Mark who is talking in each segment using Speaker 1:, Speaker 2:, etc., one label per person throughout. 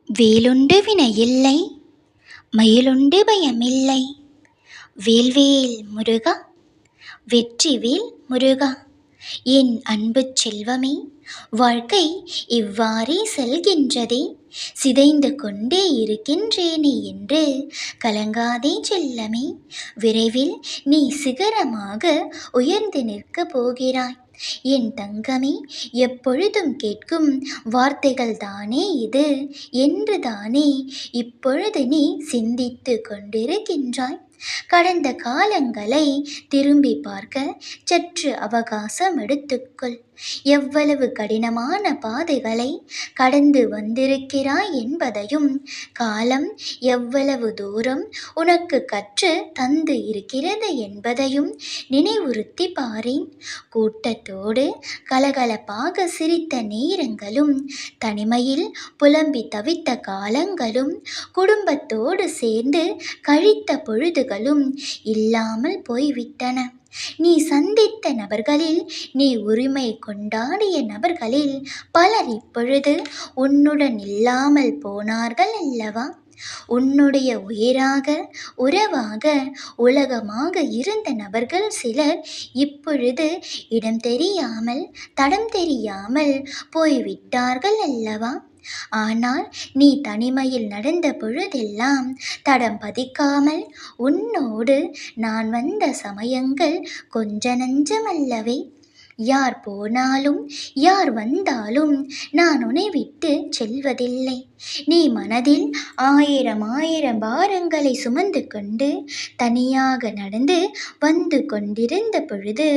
Speaker 1: வேலுண்டு வினையில்லை, மயிலுண்டு பயமில்லை. வேல்வேல் முருகா, வெற்றிவேல் முருகா. என் அன்பு செல்வமே, வாழ்க்கை இவ்வாறே செல்கின்றதே. சிதைந்து கொண்டே இருக்கின்றேனே என்று கலங்காதே செல்லமே. விரைவில் நீ சிகரமாக உயர்ந்து நிற்கப் போகிறாய். என் தங்கமே, எப்பொழுதும் கேட்கும் வார்த்தைகள் தானே இது என்று தானே இப்பொழுது நீ சிந்தித்து கொண்டிருக்கின்றாய். கடந்த காலங்களை திரும்பி பார்க்க சற்று அவகாசம் எடுத்துக்கொள். எவ்வளவு கடினமான பாதைகளை கடந்து வந்திருக்கிறாய் என்பதையும், காலம் எவ்வளவு தூரம் உனக்கு கற்று தந்து இருக்கிறது என்பதையும் நினைவுறுத்தி பாரேன். கூட்டத்தோடு கலகலப்பாக சிரித்த நேரங்களும், தனிமையில் புலம்பி தவித்த காலங்களும், குடும்பத்தோடு சேர்ந்து கழித்த பொழுதுகளும் இல்லாமல் போய்விட்டன. நீ சந்தித்த நபர்களில், நீ உரிமை கொண்டாடிய நபர்களில் பலர் இப்பொழுது உன்னுடன் இல்லாமல் போனார்கள் அல்லவா? உன்னுடைய உயிராக, உறவாக, உலகமாக இருந்த நபர்கள் சிலர் இப்பொழுது இடம் தெரியாமல், தடம் தெரியாமல் போய்விட்டார்கள் அல்லவா? ஆனால் நீ தனிமையில் நடந்த பொழுதெல்லாம் தடம் பதிக்காமல் உன்னோடு நான் வந்த சமயங்கள் கொஞ்ச நஞ்சமல்லவே. யார் போனாலும் யார் வந்தாலும் நான் உன்னை விட்டு செல்வதில்லை. நீ மனதில் ஆயிரம் பாரங்களை சுமந்து கொண்டு தனியாக நடந்து வந்து கொண்டிருந்த பொழுது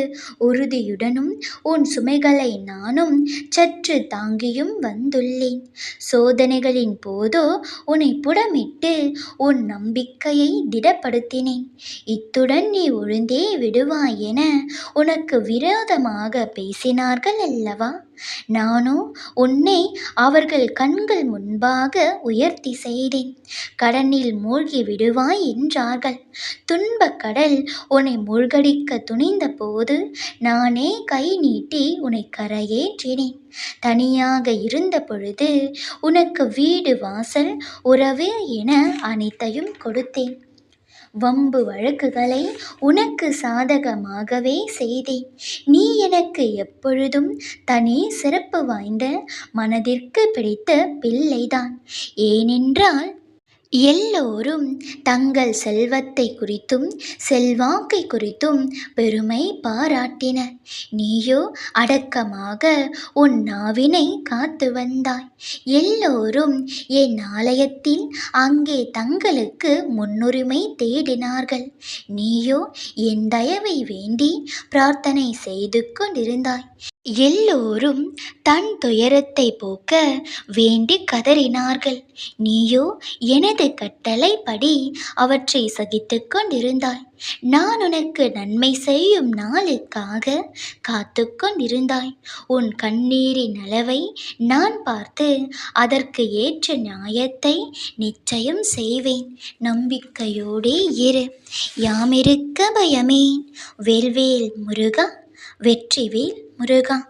Speaker 1: உறுதியுடனும் உன் சுமைகளை நானும் சற்று தாங்கியும் வந்துள்ளேன். சோதனைகளின் போதோ உன்னை புடமிட்டு உன் நம்பிக்கையை திடப்படுத்தினேன். இத்துடன் நீ ஒழிந்தே விடுவாய் என உனக்கு விரோதமாக பேசினார்கள் அல்லவா? நானோ உன்னை அவர்கள் கண்கள் முன்பாக உயர்த்தி செய்தேன். கடனில் மூழ்கி விடுவாய் என்றார்கள். துன்பக் கடல் உன்னை மூழ்கடிக்க துணிந்த போது நானே கை நீட்டி உன்னை கரையேற்றினேன். தனியாக இருந்த பொழுது உனக்கு வீடு, வாசல், உறவு என அனைத்தையும் கொடுத்தேன். வம்பு வழக்குகளை உனக்கு சாதகமாகவே செய்தேன். நீ எனக்கு எப்பொழுதும் தனி சிறப்பு வாய்ந்த, மனதிற்கு பிடித்த பிள்ளைதான். ஏனென்றால் எல்லோரும் தங்கள் செல்வத்தை குறித்தும் செல்வாக்கை குறித்தும் பெருமை பாராட்டினர். நீயோ அடக்கமாக உன் நாவினை காத்து வந்தாய். எல்லோரும் என் ஆலயத்தில் அங்கே தங்களுக்கு முன்னுரிமை தேடினார்கள். நீயோ என் தயவை வேண்டி பிரார்த்தனை செய்து கொண்டிருந்தாய். எல்லோரும் தன் துயரத்தை போக்க வேண்டி கதறினார்கள். நீயோ எனது கட்டளைப்படி அவற்றை சகித்து கொண்டிருந்தாய். நான் உனக்கு நன்மை செய்யும் நாளுக்காக காத்து கொண்டிருந்தாய். உன் கண்ணீரின் அளவை நான் பார்த்து அதற்கு ஏற்ற நியாயத்தை நிச்சயம் செய்வேன். நம்பிக்கையோடே இரு. யாமிருக்க பயமேன். வேல்வேல் முருகா, வெற்றிவேல் முருகா.